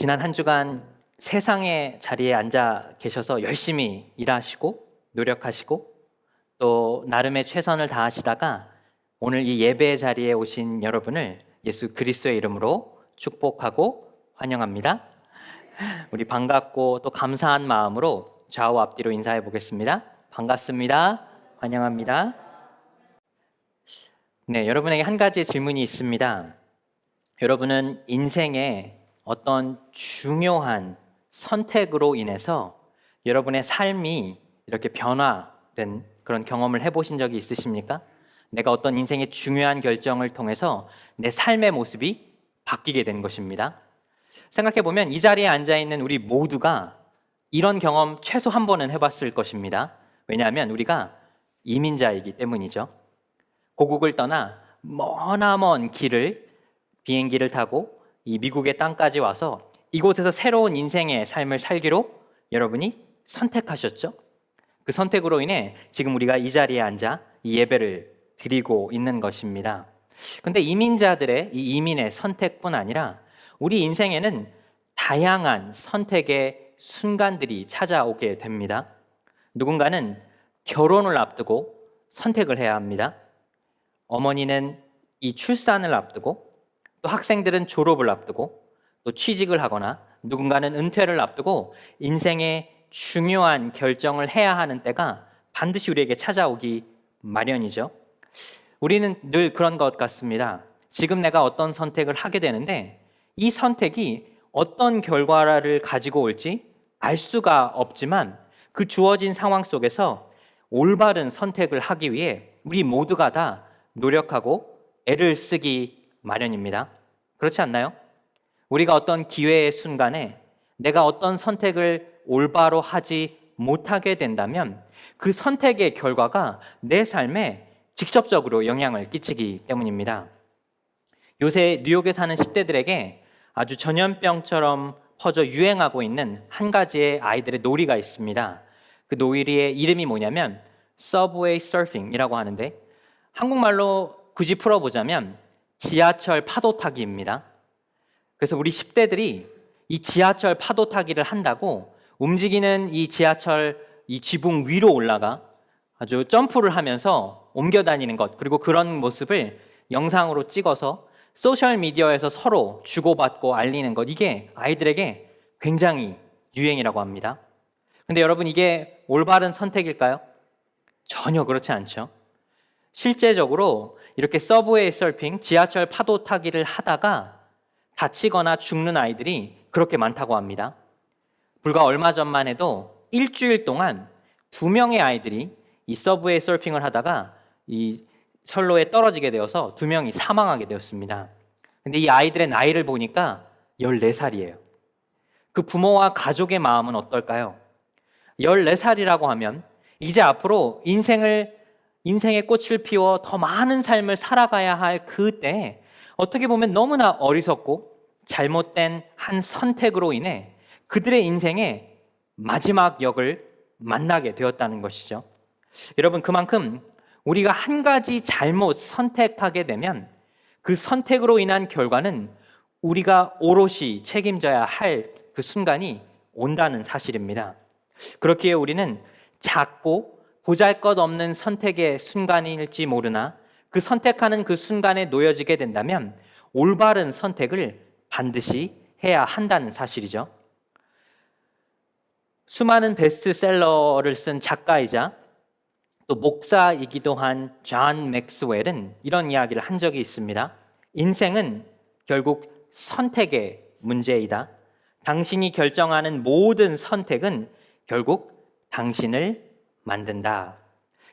지난 한 주간 세상의 자리에 앉아 계셔서 열심히 일하시고 노력하시고 또 나름의 최선을 다하시다가 오늘 이 예배의 자리에 오신 여러분을 예수 그리스도의 이름으로 축복하고 환영합니다. 우리 반갑고 또 감사한 마음으로 좌우 앞뒤로 인사해 보겠습니다. 반갑습니다. 환영합니다. 네, 여러분에게 한 가지 질문이 있습니다. 여러분은 인생에 어떤 중요한 선택으로 인해서 여러분의 삶이 이렇게 변화된 그런 경험을 해보신 적이 있으십니까? 내가 어떤 인생의 중요한 결정을 통해서 내 삶의 모습이 바뀌게 된 것입니다. 생각해보면 이 자리에 앉아있는 우리 모두가 이런 경험 최소 한 번은 해봤을 것입니다. 왜냐하면 우리가 이민자이기 때문이죠. 고국을 떠나 머나먼 비행기를 타고 이 미국의 땅까지 와서 이곳에서 새로운 인생의 삶을 살기로 여러분이 선택하셨죠. 그 선택으로 인해 지금 우리가 이 자리에 앉아 이 예배를 드리고 있는 것입니다. 그런데 이민자들의 이 이민의 선택뿐 아니라 우리 인생에는 다양한 선택의 순간들이 찾아오게 됩니다. 누군가는 결혼을 앞두고 선택을 해야 합니다. 어머니는 이 출산을 앞두고, 또 학생들은 졸업을 앞두고, 또 취직을 하거나 누군가는 은퇴를 앞두고 인생의 중요한 결정을 해야 하는 때가 반드시 우리에게 찾아오기 마련이죠. 우리는 늘 그런 것 같습니다. 지금 내가 어떤 선택을 하게 되는데 이 선택이 어떤 결과를 가지고 올지 알 수가 없지만 그 주어진 상황 속에서 올바른 선택을 하기 위해 우리 모두가 다 노력하고 애를 쓰기 마련입니다. 그렇지 않나요? 우리가 어떤 기회의 순간에 내가 어떤 선택을 올바로 하지 못하게 된다면 그 선택의 결과가 내 삶에 직접적으로 영향을 끼치기 때문입니다. 요새 뉴욕에 사는 10대들에게 아주 전염병처럼 퍼져 유행하고 있는 한 가지의 아이들의 놀이가 있습니다. 그 놀이의 이름이 뭐냐면 서브웨이 서핑이라고 하는데 한국말로 굳이 풀어보자면 지하철 파도 타기입니다. 그래서 우리 10대들이 이 지하철 파도 타기를 한다고 움직이는 이 지하철 이 지붕 위로 올라가 아주 점프를 하면서 옮겨 다니는 것, 그리고 그런 모습을 영상으로 찍어서 소셜미디어에서 서로 주고받고 알리는 것, 이게 아이들에게 굉장히 유행이라고 합니다. 근데 여러분, 이게 올바른 선택일까요? 전혀 그렇지 않죠. 실제적으로 이렇게 서브웨이 서핑, 지하철 파도 타기를 하다가 다치거나 죽는 아이들이 그렇게 많다고 합니다. 불과 얼마 전만 해도 일주일 동안 2명의 아이들이 이 서브웨이 서핑을 하다가 이 선로에 떨어지게 되어서 2명이 사망하게 되었습니다. 근데 이 아이들의 나이를 보니까 14살이에요. 그 부모와 가족의 마음은 어떨까요? 14살이라고 하면 이제 앞으로 인생의 꽃을 피워 더 많은 삶을 살아가야 할 그때 어떻게 보면 너무나 어리석고 잘못된 한 선택으로 인해 그들의 인생의 마지막 역을 만나게 되었다는 것이죠. 여러분, 그만큼 우리가 한 가지 잘못 선택하게 되면 그 선택으로 인한 결과는 우리가 오롯이 책임져야 할 그 순간이 온다는 사실입니다. 그렇기에 우리는 작고 보잘것없는 선택의 순간일지 모르나 그 선택하는 그 순간에 놓여지게 된다면 올바른 선택을 반드시 해야 한다는 사실이죠. 수많은 베스트셀러를 쓴 작가이자 또 목사이기도 한 존 맥스웰은 이런 이야기를 한 적이 있습니다. 인생은 결국 선택의 문제이다. 당신이 결정하는 모든 선택은 결국 당신을 만든다.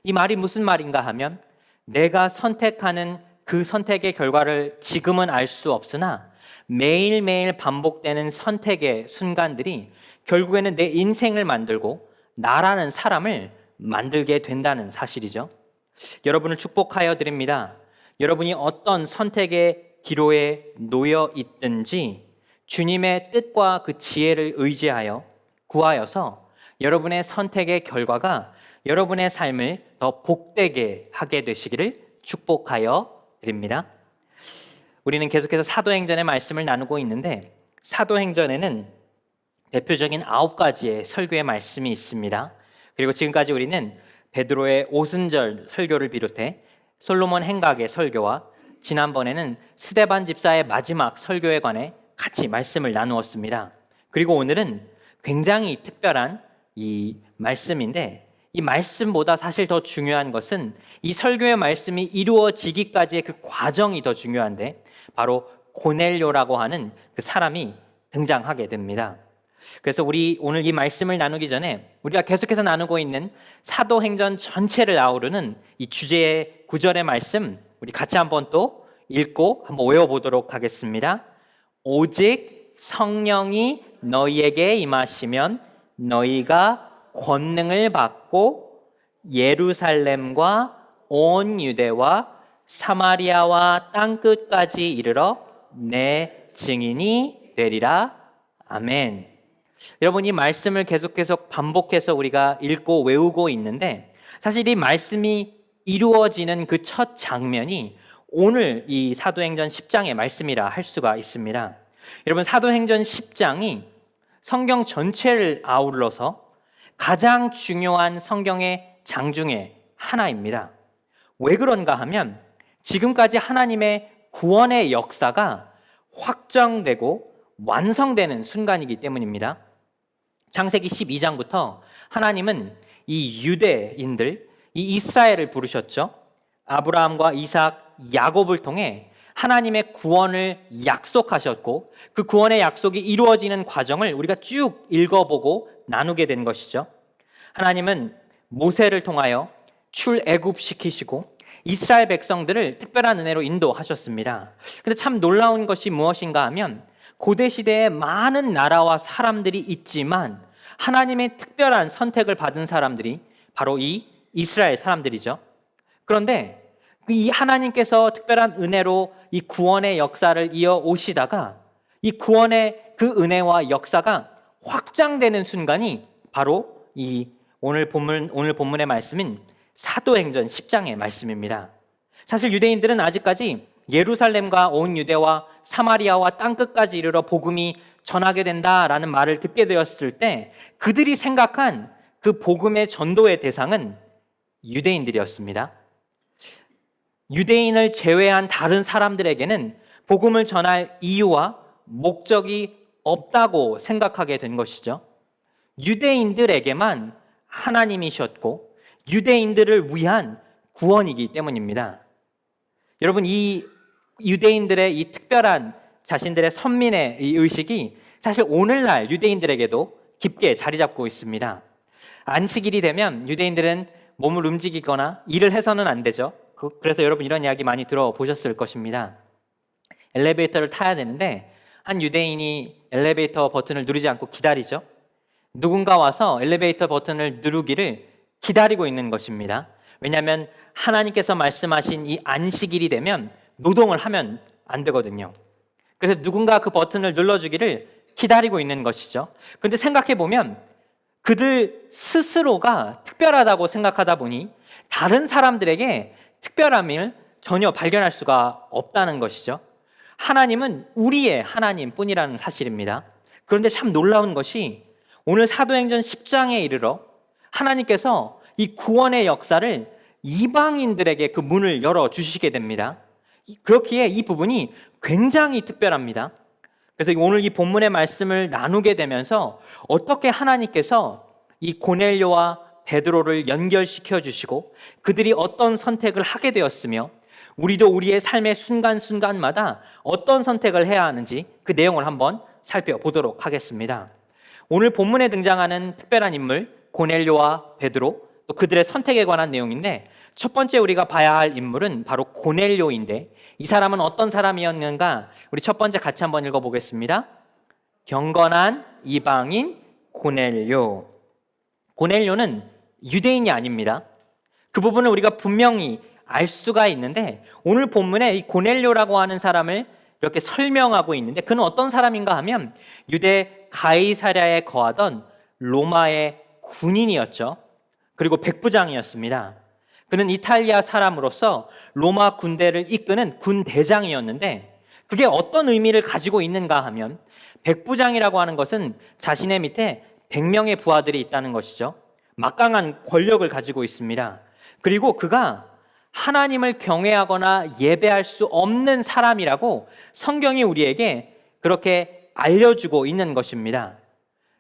이 말이 무슨 말인가 하면 내가 선택하는 그 선택의 결과를 지금은 알 수 없으나 매일매일 반복되는 선택의 순간들이 결국에는 내 인생을 만들고 나라는 사람을 만들게 된다는 사실이죠. 여러분을 축복하여 드립니다. 여러분이 어떤 선택의 기로에 놓여 있든지 주님의 뜻과 그 지혜를 의지하여 구하여서 여러분의 선택의 결과가 여러분의 삶을 더 복되게 하게 되시기를 축복하여 드립니다. 우리는 계속해서 사도행전의 말씀을 나누고 있는데 사도행전에는 대표적인 9가지의 설교의 말씀이 있습니다. 그리고 지금까지 우리는 베드로의 오순절 설교를 비롯해 솔로몬 행각의 설교와 지난번에는 스데반 집사의 마지막 설교에 관해 같이 말씀을 나누었습니다. 그리고 오늘은 굉장히 특별한 이 말씀인데, 이 말씀보다 사실 더 중요한 것은 이 설교의 말씀이 이루어지기까지의 그 과정이 더 중요한데, 바로 고넬료라고 하는 그 사람이 등장하게 됩니다. 그래서 우리 오늘 이 말씀을 나누기 전에 우리가 계속해서 나누고 있는 사도행전 전체를 아우르는 이 주제의 9절의 말씀, 우리 같이 한번 또 읽고 한번 외워보도록 하겠습니다. 오직 성령이 너희에게 임하시면 너희가 권능을 받고 예루살렘과 온 유대와 사마리아와 땅끝까지 이르러 내 증인이 되리라. 아멘. 여러분, 이 말씀을 계속 반복해서 우리가 읽고 외우고 있는데, 사실 이 말씀이 이루어지는 그 첫 장면이 오늘 이 사도행전 10장의 말씀이라 할 수가 있습니다. 여러분, 사도행전 10장이 성경 전체를 아울러서 가장 중요한 성경의 장 중에 하나입니다. 왜 그런가 하면 지금까지 하나님의 구원의 역사가 확정되고 완성되는 순간이기 때문입니다. 창세기 12장부터 하나님은 이 유대인들, 이 이스라엘을 부르셨죠. 아브라함과 이삭, 야곱을 통해 하나님의 구원을 약속하셨고, 그 구원의 약속이 이루어지는 과정을 우리가 쭉 읽어보고 나누게 된 것이죠. 하나님은 모세를 통하여 출애굽시키시고 이스라엘 백성들을 특별한 은혜로 인도하셨습니다. 근데 참 놀라운 것이 무엇인가 하면 고대 시대에 많은 나라와 사람들이 있지만 하나님의 특별한 선택을 받은 사람들이 바로 이 이스라엘 사람들이죠. 그런데 이 하나님께서 특별한 은혜로 이 구원의 역사를 이어 오시다가 이 구원의 그 은혜와 역사가 확장되는 순간이 바로 이 오늘 본문의 말씀인 사도행전 10장의 말씀입니다. 사실 유대인들은 아직까지 예루살렘과 온 유대와 사마리아와 땅끝까지 이르러 복음이 전하게 된다라는 말을 듣게 되었을 때 그들이 생각한 그 복음의 전도의 대상은 유대인들이었습니다. 유대인을 제외한 다른 사람들에게는 복음을 전할 이유와 목적이 없다고 생각하게 된 것이죠. 유대인들에게만 하나님이셨고 유대인들을 위한 구원이기 때문입니다. 여러분, 이 유대인들의 이 특별한 자신들의 선민의 이 의식이 사실 오늘날 유대인들에게도 깊게 자리 잡고 있습니다. 안식일이 되면 유대인들은 몸을 움직이거나 일을 해서는 안 되죠. 그래서 여러분 이런 이야기 많이 들어보셨을 것입니다. 엘리베이터를 타야 되는데 한 유대인이 엘리베이터 버튼을 누르지 않고 기다리죠. 누군가 와서 엘리베이터 버튼을 누르기를 기다리고 있는 것입니다. 왜냐하면 하나님께서 말씀하신 이 안식일이 되면 노동을 하면 안 되거든요. 그래서 누군가 그 버튼을 눌러주기를 기다리고 있는 것이죠. 그런데 생각해 보면 그들 스스로가 특별하다고 생각하다 보니 다른 사람들에게 특별함을 전혀 발견할 수가 없다는 것이죠. 하나님은 우리의 하나님뿐이라는 사실입니다. 그런데 참 놀라운 것이 오늘 사도행전 10장에 이르러 하나님께서 이 구원의 역사를 이방인들에게 그 문을 열어주시게 됩니다. 그렇기에 이 부분이 굉장히 특별합니다. 그래서 오늘 이 본문의 말씀을 나누게 되면서 어떻게 하나님께서 이 고넬료와 베드로를 연결시켜 주시고 그들이 어떤 선택을 하게 되었으며 우리도 우리의 삶의 순간순간마다 어떤 선택을 해야 하는지 그 내용을 한번 살펴보도록 하겠습니다. 오늘 본문에 등장하는 특별한 인물 고넬료와 베드로, 또 그들의 선택에 관한 내용인데 첫 번째 우리가 봐야 할 인물은 바로 고넬료인데 이 사람은 어떤 사람이었는가? 우리 첫 번째 같이 한번 읽어보겠습니다. 경건한 이방인 고넬료. 고넬료는 유대인이 아닙니다. 그 부분을 우리가 분명히 알 수가 있는데 오늘 본문에 이 고넬료라고 하는 사람을 이렇게 설명하고 있는데 그는 어떤 사람인가 하면 유대 가이사랴에 거하던 로마의 군인이었죠. 그리고 백부장이었습니다. 그는 이탈리아 사람으로서 로마 군대를 이끄는 군 대장이었는데 그게 어떤 의미를 가지고 있는가 하면 백부장이라고 하는 것은 자신의 밑에 100명의 부하들이 있다는 것이죠. 막강한 권력을 가지고 있습니다. 그리고 그가 하나님을 경외하거나 예배할 수 없는 사람이라고 성경이 우리에게 그렇게 알려주고 있는 것입니다.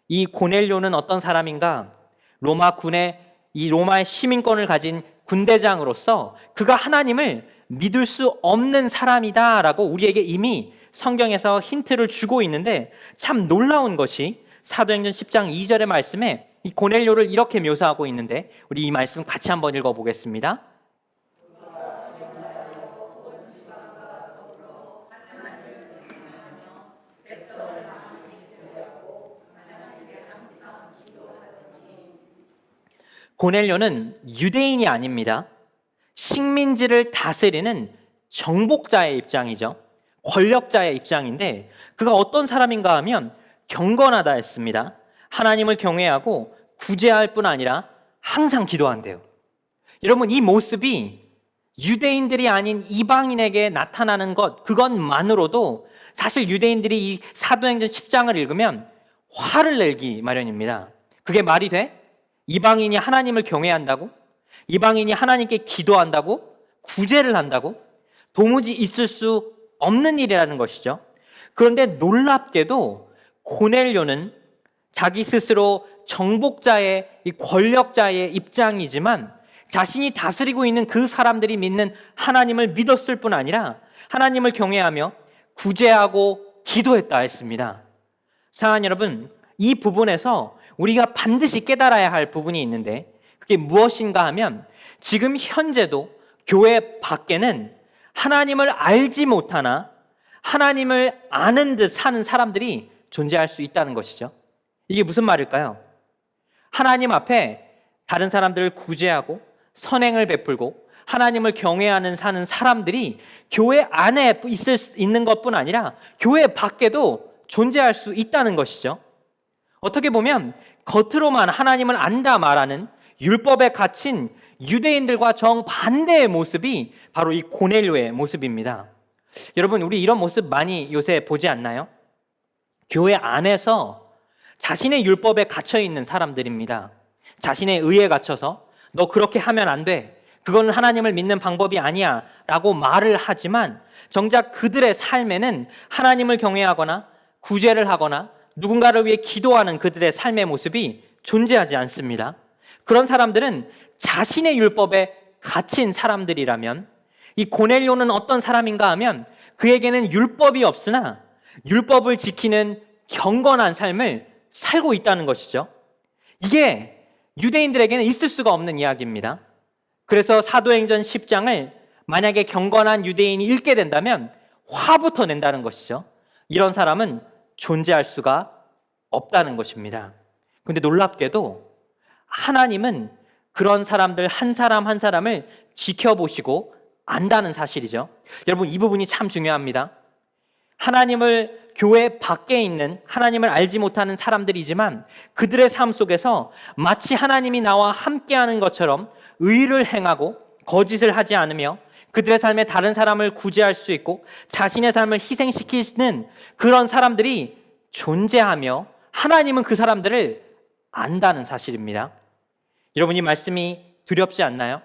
이 고넬료는 어떤 사람인가? 로마의 시민권을 가진 군대장으로서 그가 하나님을 믿을 수 없는 사람이다라고 우리에게 이미 성경에서 힌트를 주고 있는데, 참 놀라운 것이 사도행전 10장 2절의 말씀에 이 고넬료를 이렇게 묘사하고 있는데, 우리 이 말씀 같이 한번 읽어보겠습니다. 고넬료는 유대인이 아닙니다. 식민지를 다스리는 정복자의 입장이죠. 권력자의 입장인데, 그가 어떤 사람인가 하면 경건하다 했습니다. 하나님을 경외하고 구제할 뿐 아니라 항상 기도한대요. 여러분, 이 모습이 유대인들이 아닌 이방인에게 나타나는 것, 그것만으로도 사실 유대인들이 이 사도행전 10장을 읽으면 화를 내기 마련입니다. 그게 말이 돼? 이방인이 하나님을 경외한다고? 이방인이 하나님께 기도한다고? 구제를 한다고? 도무지 있을 수 없는 일이라는 것이죠. 그런데 놀랍게도 고넬료는 자기 스스로 정복자의, 이 권력자의 입장이지만 자신이 다스리고 있는 그 사람들이 믿는 하나님을 믿었을 뿐 아니라 하나님을 경외하며 구제하고 기도했다 했습니다. 사랑하는 여러분, 이 부분에서 우리가 반드시 깨달아야 할 부분이 있는데, 그게 무엇인가 하면 지금 현재도 교회 밖에는 하나님을 알지 못하나 하나님을 아는 듯 사는 사람들이 존재할 수 있다는 것이죠. 이게 무슨 말일까요? 하나님 앞에 다른 사람들을 구제하고 선행을 베풀고 하나님을 경외하는 사는 사람들이 교회 안에 있는 것뿐 아니라 교회 밖에도 존재할 수 있다는 것이죠. 어떻게 보면 겉으로만 하나님을 안다 말하는 율법에 갇힌 유대인들과 정반대의 모습이 바로 이 고넬료의 모습입니다. 여러분, 우리 이런 모습 많이 요새 보지 않나요? 교회 안에서 자신의 율법에 갇혀 있는 사람들입니다. 자신의 의에 갇혀서 너 그렇게 하면 안 돼, 그거는 하나님을 믿는 방법이 아니야 라고 말을 하지만 정작 그들의 삶에는 하나님을 경외하거나 구제를 하거나 누군가를 위해 기도하는 그들의 삶의 모습이 존재하지 않습니다. 그런 사람들은 자신의 율법에 갇힌 사람들이라면, 이 고넬료는 어떤 사람인가 하면 그에게는 율법이 없으나 율법을 지키는 경건한 삶을 살고 있다는 것이죠. 이게 유대인들에게는 있을 수가 없는 이야기입니다. 그래서 사도행전 10장을 만약에 경건한 유대인이 읽게 된다면 화부터 낸다는 것이죠. 이런 사람은 존재할 수가 없다는 것입니다. 그런데 놀랍게도 하나님은 그런 사람들 한 사람 한 사람을 지켜보시고 안다는 사실이죠. 여러분, 이 부분이 참 중요합니다. 하나님을 교회 밖에 있는 하나님을 알지 못하는 사람들이지만 그들의 삶 속에서 마치 하나님이 나와 함께하는 것처럼 의를 행하고 거짓을 하지 않으며 그들의 삶에 다른 사람을 구제할 수 있고 자신의 삶을 희생시키는 그런 사람들이 존재하며 하나님은 그 사람들을 안다는 사실입니다. 여러분, 이 말씀이 두렵지 않나요?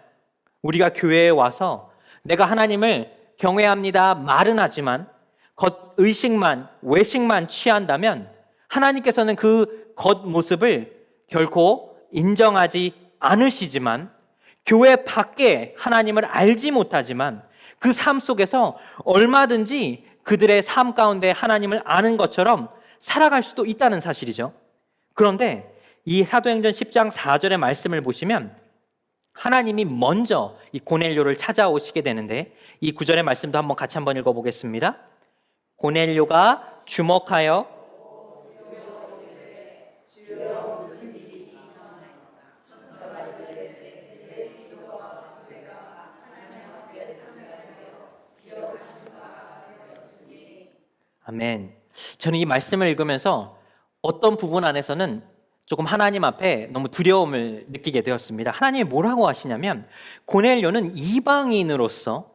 우리가 교회에 와서 내가 하나님을 경외합니다 말은 하지만 겉의식만, 외식만 취한다면 하나님께서는 그 겉모습을 결코 인정하지 않으시지만, 교회 밖에 하나님을 알지 못하지만 그 삶 속에서 얼마든지 그들의 삶 가운데 하나님을 아는 것처럼 살아갈 수도 있다는 사실이죠. 그런데 이 사도행전 10장 4절의 말씀을 보시면 하나님이 먼저 이 고넬료를 찾아오시게 되는데, 이 9절의 말씀도 한번 같이 한번 읽어보겠습니다. 고넬료가 주목하여 아멘. 저는 이 말씀을 읽으면서 어떤 부분 안에서는 조금 하나님 앞에 너무 두려움을 느끼게 되었습니다. 하나님이 뭐라고 하시냐면 고넬료는 이방인으로서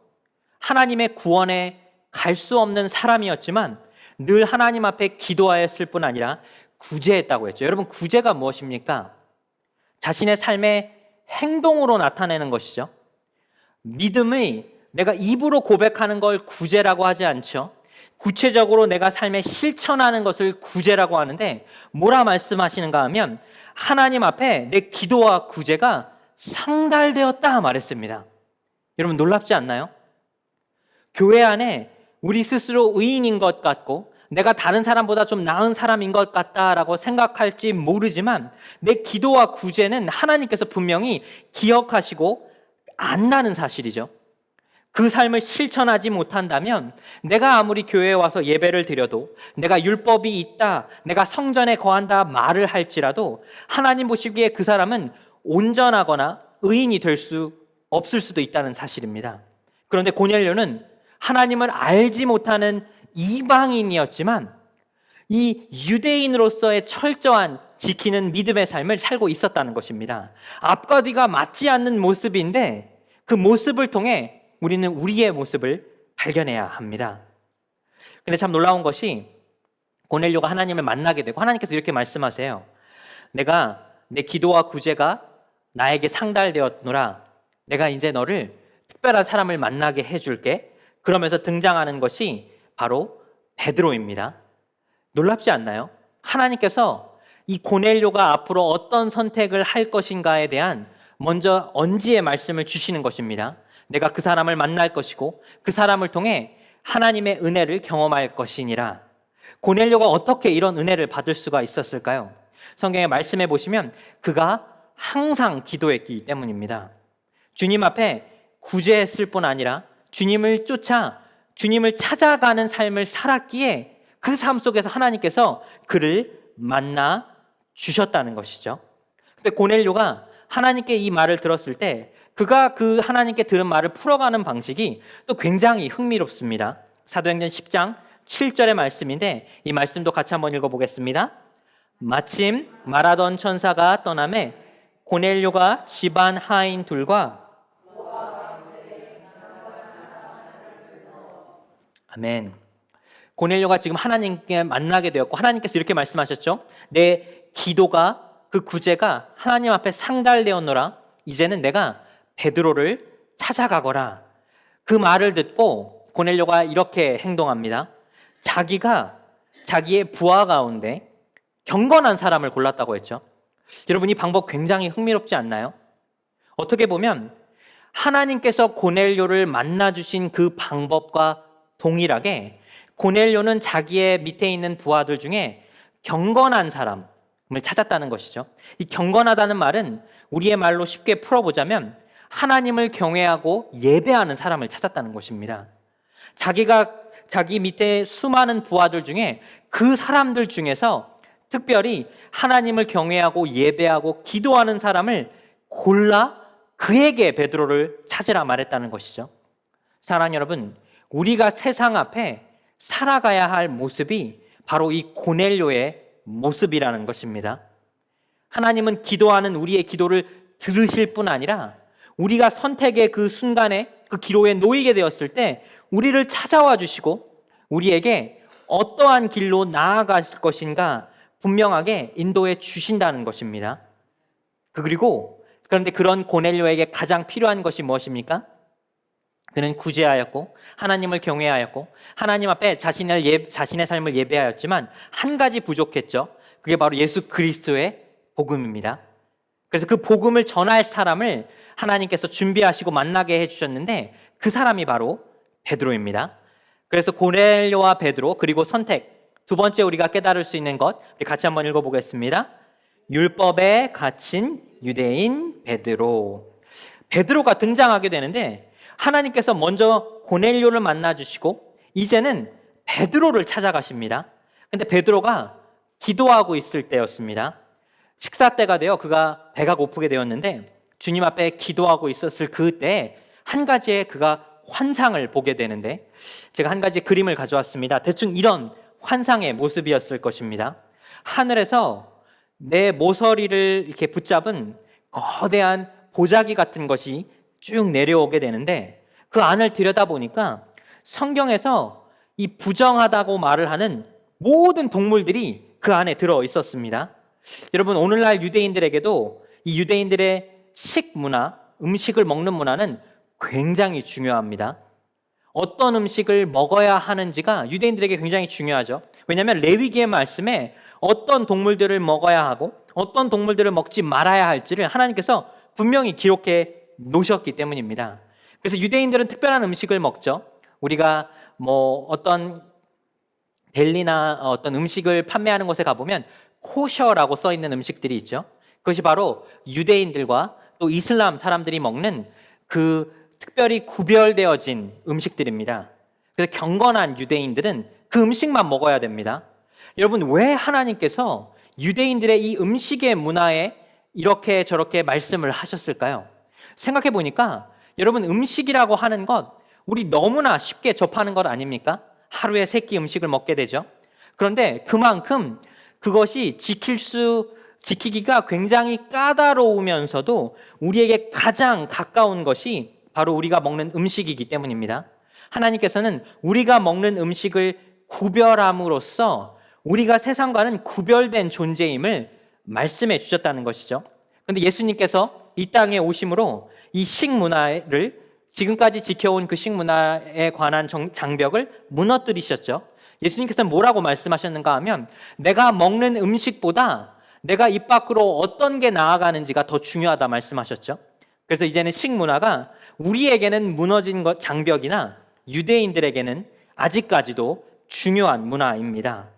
하나님의 구원의 갈 수 없는 사람이었지만 늘 하나님 앞에 기도하였을 뿐 아니라 구제했다고 했죠. 여러분, 구제가 무엇입니까? 자신의 삶의 행동으로 나타내는 것이죠. 믿음의 내가 입으로 고백하는 걸 구제라고 하지 않죠. 구체적으로 내가 삶에 실천하는 것을 구제라고 하는데, 뭐라 말씀하시는가 하면 하나님 앞에 내 기도와 구제가 상달되었다 말했습니다. 여러분, 놀랍지 않나요? 교회 안에 우리 스스로 의인인 것 같고 내가 다른 사람보다 좀 나은 사람인 것 같다라고 생각할지 모르지만 내 기도와 구제는 하나님께서 분명히 기억하시고 안다는 사실이죠. 그 삶을 실천하지 못한다면 내가 아무리 교회에 와서 예배를 드려도, 내가 율법이 있다, 내가 성전에 거한다 말을 할지라도 하나님 보시기에 그 사람은 온전하거나 의인이 될 수 없을 수도 있다는 사실입니다. 그런데 고넬료는 하나님을 알지 못하는 이방인이었지만 이 유대인으로서의 철저한 지키는 믿음의 삶을 살고 있었다는 것입니다. 앞과 뒤가 맞지 않는 모습인데 그 모습을 통해 우리는 우리의 모습을 발견해야 합니다. 근데 참 놀라운 것이 고넬료가 하나님을 만나게 되고 하나님께서 이렇게 말씀하세요. 내가 내 기도와 구제가 나에게 상달되었노라. 내가 이제 너를 특별한 사람을 만나게 해줄게. 그러면서 등장하는 것이 바로 베드로입니다. 놀랍지 않나요? 하나님께서 이 고넬료가 앞으로 어떤 선택을 할 것인가에 대한 먼저 언지의 말씀을 주시는 것입니다. 내가 그 사람을 만날 것이고 그 사람을 통해 하나님의 은혜를 경험할 것이니라. 고넬료가 어떻게 이런 은혜를 받을 수가 있었을까요? 성경에 말씀해 보시면 그가 항상 기도했기 때문입니다. 주님 앞에 구제했을 뿐 아니라 주님을 쫓아 주님을 찾아가는 삶을 살았기에 그 삶 속에서 하나님께서 그를 만나 주셨다는 것이죠. 근데 고넬료가 하나님께 이 말을 들었을 때 그가 그 하나님께 들은 말을 풀어가는 방식이 또 굉장히 흥미롭습니다. 사도행전 10장 7절의 말씀인데 이 말씀도 같이 한번 읽어보겠습니다. 마침 말하던 천사가 떠나매 고넬료가 집안 하인 둘과 아멘. 고넬료가 지금 하나님께 만나게 되었고 하나님께서 이렇게 말씀하셨죠. 내 기도가 그 구제가 하나님 앞에 상달되었노라. 이제는 내가 베드로를 찾아가거라. 그 말을 듣고 고넬료가 이렇게 행동합니다. 자기가 자기의 부하 가운데 경건한 사람을 골랐다고 했죠. 여러분, 이 방법 굉장히 흥미롭지 않나요? 어떻게 보면 하나님께서 고넬료를 만나주신 그 방법과 동일하게 고넬료는 자기의 밑에 있는 부하들 중에 경건한 사람을 찾았다는 것이죠. 이 경건하다는 말은 우리의 말로 쉽게 풀어보자면 하나님을 경외하고 예배하는 사람을 찾았다는 것입니다. 자기가 자기 밑에 수많은 부하들 중에 그 사람들 중에서 특별히 하나님을 경외하고 예배하고 기도하는 사람을 골라 그에게 베드로를 찾으라 말했다는 것이죠. 사랑하는 여러분, 우리가 세상 앞에 살아가야 할 모습이 바로 이 고넬료의 모습이라는 것입니다. 하나님은 기도하는 우리의 기도를 들으실 뿐 아니라 우리가 선택의 그 순간에 그 기로에 놓이게 되었을 때 우리를 찾아와 주시고 우리에게 어떠한 길로 나아갈 것인가 분명하게 인도해 주신다는 것입니다. 그런데 그런 고넬료에게 가장 필요한 것이 무엇입니까? 그는 구제하였고 하나님을 경외하였고 하나님 앞에 자신의 삶을 예배하였지만 한 가지 부족했죠. 그게 바로 예수 그리스도의 복음입니다. 그래서 그 복음을 전할 사람을 하나님께서 준비하시고 만나게 해주셨는데 그 사람이 바로 베드로입니다. 그래서 고넬료와 베드로 그리고 선택, 두 번째 우리가 깨달을 수 있는 것, 우리 같이 한번 읽어보겠습니다. 율법에 갇힌 유대인 베드로가 등장하게 되는데 하나님께서 먼저 고넬료를 만나주시고 이제는 베드로를 찾아가십니다. 근데 베드로가 기도하고 있을 때였습니다. 식사 때가 되어 그가 배가 고프게 되었는데 주님 앞에 기도하고 있었을 그때 한 가지의 그가 환상을 보게 되는데 제가 한 가지 그림을 가져왔습니다. 대충 이런 환상의 모습이었을 것입니다. 하늘에서 내 모서리를 이렇게 붙잡은 거대한 보자기 같은 것이 쭉 내려오게 되는데 그 안을 들여다보니까 성경에서 이 부정하다고 말을 하는 모든 동물들이 그 안에 들어 있었습니다. 여러분, 오늘날 유대인들에게도 이 유대인들의 식문화, 음식을 먹는 문화는 굉장히 중요합니다. 어떤 음식을 먹어야 하는지가 유대인들에게 굉장히 중요하죠. 왜냐하면 레위기의 말씀에 어떤 동물들을 먹어야 하고 어떤 동물들을 먹지 말아야 할지를 하나님께서 분명히 기록해 놓으셨기 때문입니다. 그래서 유대인들은 특별한 음식을 먹죠. 우리가 어떤 델리나 어떤 음식을 판매하는 곳에 가보면 코셔라고 써 있는 음식들이 있죠. 그것이 바로 유대인들과 또 이슬람 사람들이 먹는 그 특별히 구별되어진 음식들입니다. 그래서 경건한 유대인들은 그 음식만 먹어야 됩니다. 여러분, 왜 하나님께서 유대인들의 이 음식의 문화에 이렇게 저렇게 말씀을 하셨을까요? 생각해 보니까 여러분, 음식이라고 하는 것 우리 너무나 쉽게 접하는 것 아닙니까? 하루에 3끼 음식을 먹게 되죠. 그런데 그만큼 그것이 지키기가 굉장히 까다로우면서도 우리에게 가장 가까운 것이 바로 우리가 먹는 음식이기 때문입니다. 하나님께서는 우리가 먹는 음식을 구별함으로써 우리가 세상과는 구별된 존재임을 말씀해 주셨다는 것이죠. 그런데 예수님께서 이 땅에 오심으로 이 식문화를 지금까지 지켜온 그 식문화에 관한 장벽을 무너뜨리셨죠. 예수님께서는 뭐라고 말씀하셨는가 하면 내가 먹는 음식보다 내가 입 밖으로 어떤 게 나아가는지가 더 중요하다 말씀하셨죠. 그래서 이제는 식문화가 우리에게는 무너진 장벽이나 유대인들에게는 아직까지도 중요한 문화입니다.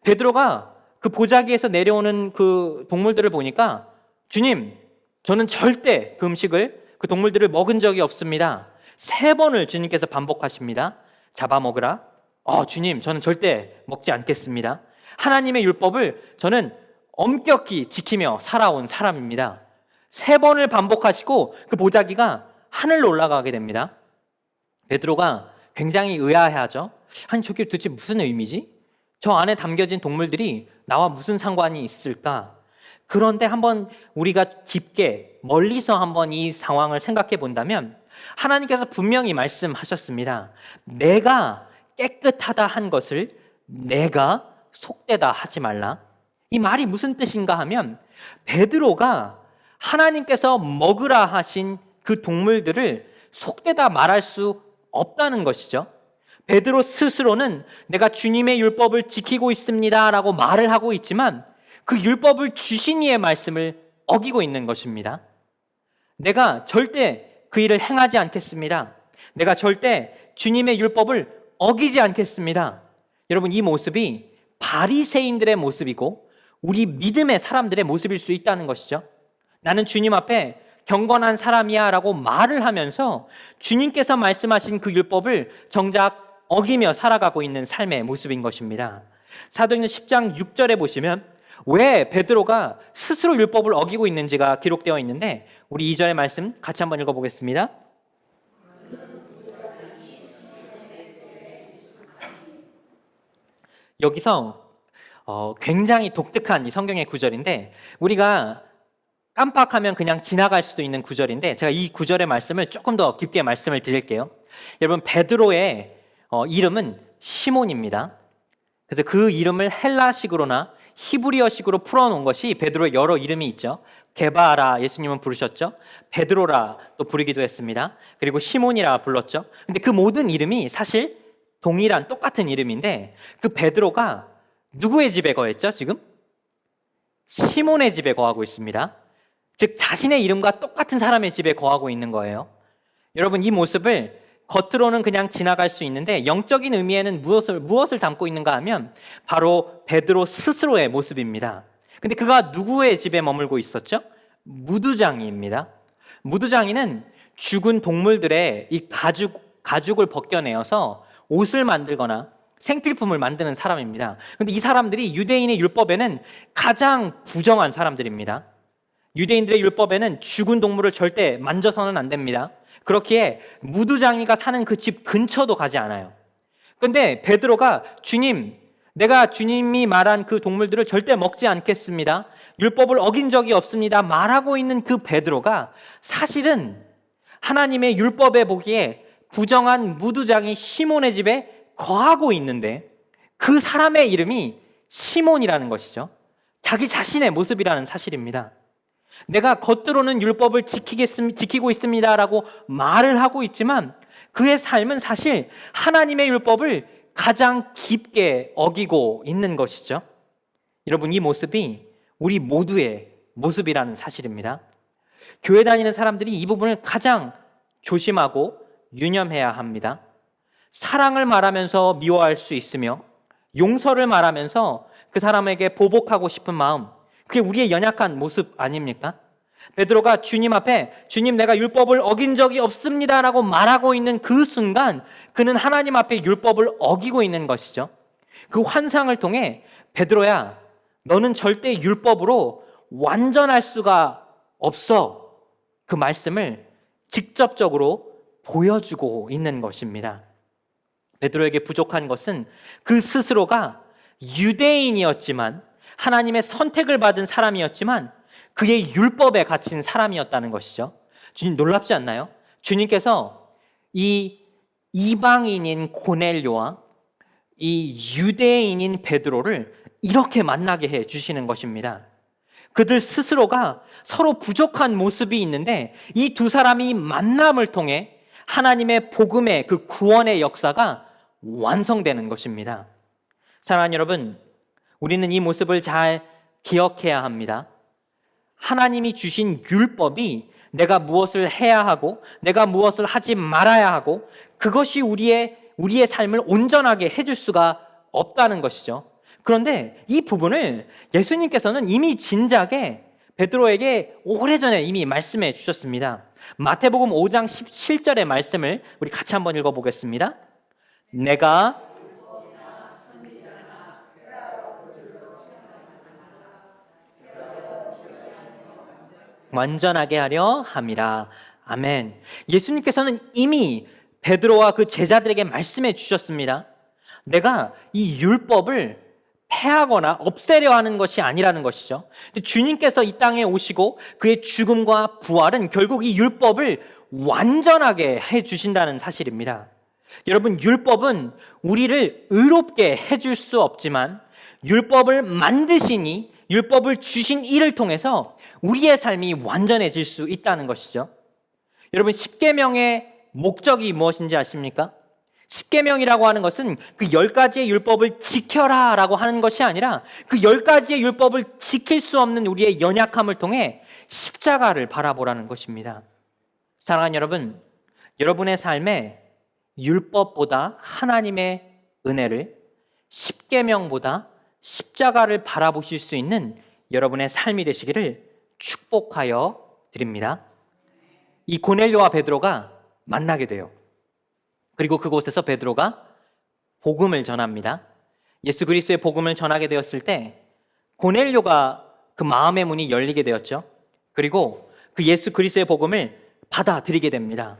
베드로가 그 보자기에서 내려오는 그 동물들을 보니까 주님, 저는 절대 그 음식을 그 동물들을 먹은 적이 없습니다. 3번을 주님께서 반복하십니다. 잡아먹으라. 주님, 저는 절대 먹지 않겠습니다. 하나님의 율법을 저는 엄격히 지키며 살아온 사람입니다. 3번을 반복하시고 그 보자기가 하늘로 올라가게 됩니다. 베드로가 굉장히 의아해하죠. 아니, 저게 도대체 무슨 의미지? 저 안에 담겨진 동물들이 나와 무슨 상관이 있을까? 그런데 한번 우리가 깊게 멀리서 한번 이 상황을 생각해 본다면 하나님께서 분명히 말씀하셨습니다. 내가 깨끗하다 한 것을 내가 속되다 하지 말라. 이 말이 무슨 뜻인가 하면 베드로가 하나님께서 먹으라 하신 그 동물들을 속되다 말할 수 없다는 것이죠. 베드로 스스로는 내가 주님의 율법을 지키고 있습니다 라고 말을 하고 있지만 그 율법을 주신 이의 말씀을 어기고 있는 것입니다. 내가 절대 그 일을 행하지 않겠습니다. 내가 절대 주님의 율법을 어기지 않겠습니다. 여러분, 이 모습이 바리새인들의 모습이고 우리 믿음의 사람들의 모습일 수 있다는 것이죠. 나는 주님 앞에 경건한 사람이야 라고 말을 하면서 주님께서 말씀하신 그 율법을 정작 어기며 살아가고 있는 삶의 모습인 것입니다. 사도행전 10장 6절에 보시면 왜 베드로가 스스로 율법을 어기고 있는지가 기록되어 있는데 우리 2절의 말씀 같이 한번 읽어보겠습니다. 여기서 굉장히 독특한 이 성경의 구절인데 우리가 깜빡하면 그냥 지나갈 수도 있는 구절인데 제가 이 구절의 말씀을 조금 더 깊게 말씀을 드릴게요. 여러분, 베드로의 이름은 시몬입니다. 그래서 그 이름을 헬라식으로나 히브리어식으로 풀어놓은 것이 베드로의 여러 이름이 있죠. 게바라 예수님은 부르셨죠. 베드로라 또 부르기도 했습니다. 그리고 시몬이라 불렀죠. 근데 그 모든 이름이 사실 동일한 똑같은 이름인데 그 베드로가 누구의 집에 거했죠? 지금? 시몬의 집에 거하고 있습니다. 즉 자신의 이름과 똑같은 사람의 집에 거하고 있는 거예요. 여러분, 이 모습을 겉으로는 그냥 지나갈 수 있는데 영적인 의미에는 무엇을 담고 있는가 하면 바로 베드로 스스로의 모습입니다. 근데 그가 누구의 집에 머물고 있었죠? 무두장이입니다. 무두장이는 죽은 동물들의 이 가죽을 벗겨내어서 옷을 만들거나 생필품을 만드는 사람입니다. 근데 이 사람들이 유대인의 율법에는 가장 부정한 사람들입니다. 유대인들의 율법에는 죽은 동물을 절대 만져서는 안 됩니다. 그렇기에 무두장이가 사는 그 집 근처도 가지 않아요. 그런데 베드로가 주님, 내가 주님이 말한 그 동물들을 절대 먹지 않겠습니다. 율법을 어긴 적이 없습니다. 말하고 있는 그 베드로가 사실은 하나님의 율법에 보기에 부정한 무두장이 시몬의 집에 거하고 있는데 그 사람의 이름이 시몬이라는 것이죠. 자기 자신의 모습이라는 사실입니다. 내가 겉으로는 율법을 지키고 있습니다라고 말을 하고 있지만 그의 삶은 사실 하나님의 율법을 가장 깊게 어기고 있는 것이죠. 여러분, 이 모습이 우리 모두의 모습이라는 사실입니다. 교회 다니는 사람들이 이 부분을 가장 조심하고 유념해야 합니다. 사랑을 말하면서 미워할 수 있으며 용서를 말하면서 그 사람에게 보복하고 싶은 마음, 그게 우리의 연약한 모습 아닙니까? 베드로가 주님 앞에 주님 내가 율법을 어긴 적이 없습니다라고 말하고 있는 그 순간 그는 하나님 앞에 율법을 어기고 있는 것이죠. 그 환상을 통해 베드로야 너는 절대 율법으로 완전할 수가 없어, 그 말씀을 직접적으로 보여주고 있는 것입니다. 베드로에게 부족한 것은 그 스스로가 유대인이었지만 하나님의 선택을 받은 사람이었지만 그의 율법에 갇힌 사람이었다는 것이죠. 주님 놀랍지 않나요? 주님께서 이 이방인인 고넬료와 이 유대인인 베드로를 이렇게 만나게 해 주시는 것입니다. 그들 스스로가 서로 부족한 모습이 있는데 이 두 사람이 만남을 통해 하나님의 복음의 그 구원의 역사가 완성되는 것입니다. 사랑하는 여러분, 우리는 이 모습을 잘 기억해야 합니다. 하나님이 주신 율법이 내가 무엇을 해야 하고 내가 무엇을 하지 말아야 하고 그것이 우리의 삶을 온전하게 해줄 수가 없다는 것이죠. 그런데 이 부분을 예수님께서는 이미 진작에 베드로에게 오래전에 이미 말씀해 주셨습니다. 마태복음 5장 17절의 말씀을 우리 같이 한번 읽어보겠습니다. 내가 완전하게 하려 함이라. 아멘. 예수님께서는 이미 베드로와 그 제자들에게 말씀해 주셨습니다. 내가 이 율법을 폐하거나 없애려 하는 것이 아니라는 것이죠. 주님께서 이 땅에 오시고 그의 죽음과 부활은 결국 이 율법을 완전하게 해 주신다는 사실입니다. 여러분, 율법은 우리를 의롭게 해줄 수 없지만 율법을 만드시니 율법을 주신 이를 통해서 우리의 삶이 완전해질 수 있다는 것이죠. 여러분, 십계명의 목적이 무엇인지 아십니까? 십계명이라고 하는 것은 그 10가지의 율법을 지켜라 라고 하는 것이 아니라 그 10가지의 율법을 지킬 수 없는 우리의 연약함을 통해 십자가를 바라보라는 것입니다. 사랑하는 여러분, 여러분의 삶에 율법보다 하나님의 은혜를, 십계명보다 십자가를 바라보실 수 있는 여러분의 삶이 되시기를 축복하여 드립니다. 이 고넬료와 베드로가 만나게 돼요. 그리고 그곳에서 베드로가 복음을 전합니다. 예수 그리스도의 복음을 전하게 되었을 때 고넬료가 그 마음의 문이 열리게 되었죠. 그리고 그 예수 그리스도의 복음을 받아들이게 됩니다.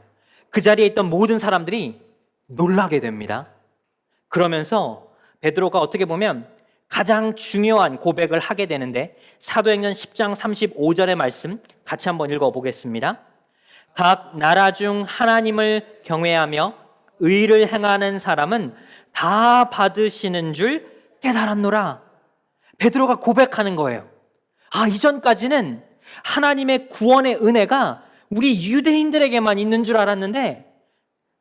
그 자리에 있던 모든 사람들이 놀라게 됩니다. 그러면서 베드로가 어떻게 보면 가장 중요한 고백을 하게 되는데 사도행전 10장 35절의 말씀 같이 한번 읽어보겠습니다. 각 나라 중 하나님을 경외하며 의를 행하는 사람은 다 받으시는 줄 깨달았노라. 베드로가 고백하는 거예요. 이전까지는 하나님의 구원의 은혜가 우리 유대인들에게만 있는 줄 알았는데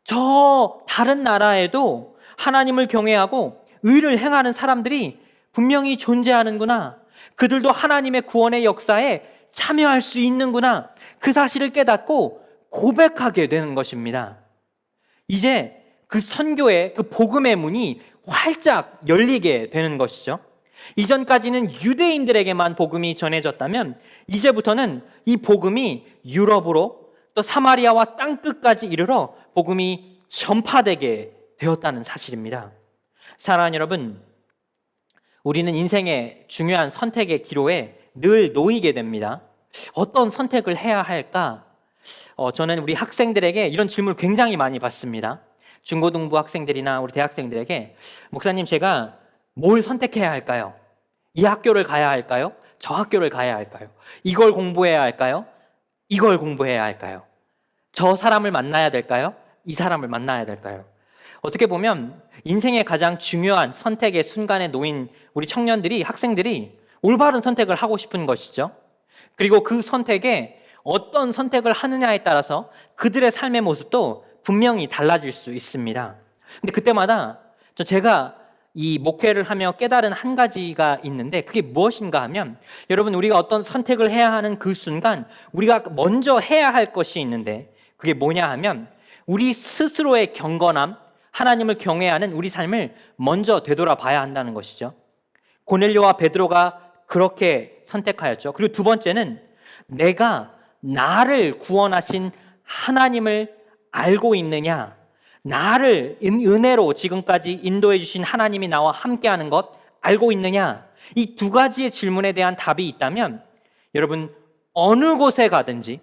저 다른 나라에도 하나님을 경외하고 의를 행하는 사람들이 분명히 존재하는구나. 그들도 하나님의 구원의 역사에 참여할 수 있는구나. 그 사실을 깨닫고 고백하게 되는 것입니다. 이제 그 선교의 그 복음의 문이 활짝 열리게 되는 것이죠. 이전까지는 유대인들에게만 복음이 전해졌다면 이제부터는 이 복음이 유럽으로 또 사마리아와 땅끝까지 이르러 복음이 전파되게 되었다는 사실입니다. 사랑하는 여러분, 우리는 인생의 중요한 선택의 기로에 늘 놓이게 됩니다. 어떤 선택을 해야 할까? 저는 우리 학생들에게 이런 질문을 굉장히 많이 받습니다. 중고등부 학생들이나 우리 대학생들에게 목사님, 제가 뭘 선택해야 할까요? 이 학교를 가야 할까요? 저 학교를 가야 할까요? 이걸 공부해야 할까요? 이걸 공부해야 할까요? 저 사람을 만나야 될까요? 이 사람을 만나야 될까요? 어떻게 보면 인생의 가장 중요한 선택의 순간에 놓인 우리 청년들이, 학생들이 올바른 선택을 하고 싶은 것이죠. 그리고 그 선택에 어떤 선택을 하느냐에 따라서 그들의 삶의 모습도 분명히 달라질 수 있습니다. 근데 그때마다 제가 이 목회를 하며 깨달은 한 가지가 있는데, 그게 무엇인가 하면, 여러분, 우리가 어떤 선택을 해야 하는 그 순간 우리가 먼저 해야 할 것이 있는데, 그게 뭐냐 하면 우리 스스로의 경건함, 하나님을 경외하는 우리 삶을 먼저 되돌아봐야 한다는 것이죠. 고넬료와 베드로가 그렇게 선택하였죠. 그리고 두 번째는 내가 나를 구원하신 하나님을 알고 있느냐, 나를 은혜로 지금까지 인도해 주신 하나님이 나와 함께하는 것 알고 있느냐, 이 두 가지의 질문에 대한 답이 있다면 여러분, 어느 곳에 가든지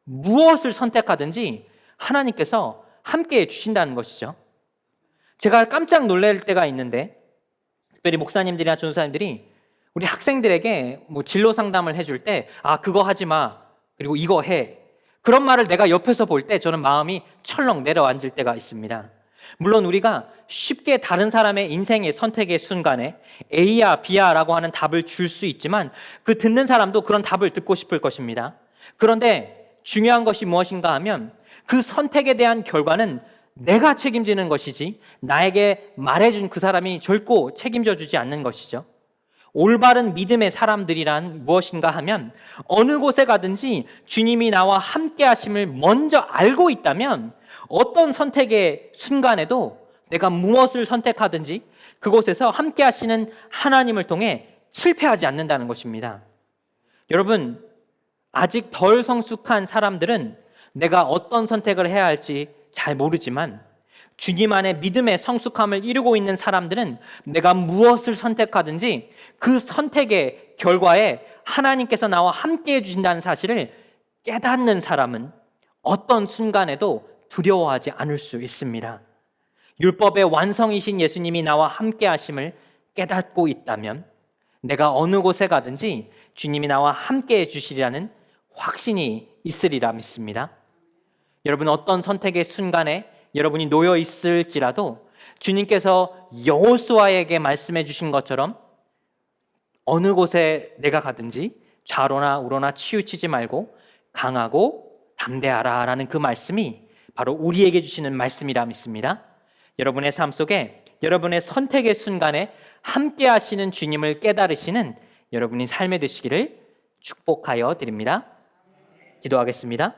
무엇을 선택하든지 하나님께서 함께해 주신다는 것이죠. 제가 깜짝 놀랄 때가 있는데, 특별히 목사님들이나 전도사님들이 우리 학생들에게 진로 상담을 해줄 때, 그거 하지 마, 그리고 이거 해, 그런 말을 내가 옆에서 볼 때 저는 마음이 철렁 내려앉을 때가 있습니다. 물론 우리가 쉽게 다른 사람의 인생의 선택의 순간에 A야 B야 라고 하는 답을 줄 수 있지만, 그 듣는 사람도 그런 답을 듣고 싶을 것입니다. 그런데 중요한 것이 무엇인가 하면 그 선택에 대한 결과는 내가 책임지는 것이지 나에게 말해준 그 사람이 결코 책임져 주지 않는 것이죠. 올바른 믿음의 사람들이란 무엇인가 하면 어느 곳에 가든지 주님이 나와 함께 하심을 먼저 알고 있다면 어떤 선택의 순간에도 내가 무엇을 선택하든지 그곳에서 함께 하시는 하나님을 통해 실패하지 않는다는 것입니다. 여러분, 아직 덜 성숙한 사람들은 내가 어떤 선택을 해야 할지 잘 모르지만, 주님 안에 믿음의 성숙함을 이루고 있는 사람들은 내가 무엇을 선택하든지 그 선택의 결과에 하나님께서 나와 함께 해주신다는 사실을 깨닫는 사람은 어떤 순간에도 두려워하지 않을 수 있습니다. 율법의 완성이신 예수님이 나와 함께 하심을 깨닫고 있다면 내가 어느 곳에 가든지 주님이 나와 함께 해주시리라는 확신이 있으리라 믿습니다. 여러분, 어떤 선택의 순간에 여러분이 놓여 있을지라도 주님께서 여호수아에게 말씀해 주신 것처럼 어느 곳에 내가 가든지 좌로나 우로나 치우치지 말고 강하고 담대하라 라는 그 말씀이 바로 우리에게 주시는 말씀이라 믿습니다. 여러분의 삶 속에 여러분의 선택의 순간에 함께 하시는 주님을 깨달으시는 여러분의 삶이 되시기를 축복하여 드립니다. 기도하겠습니다.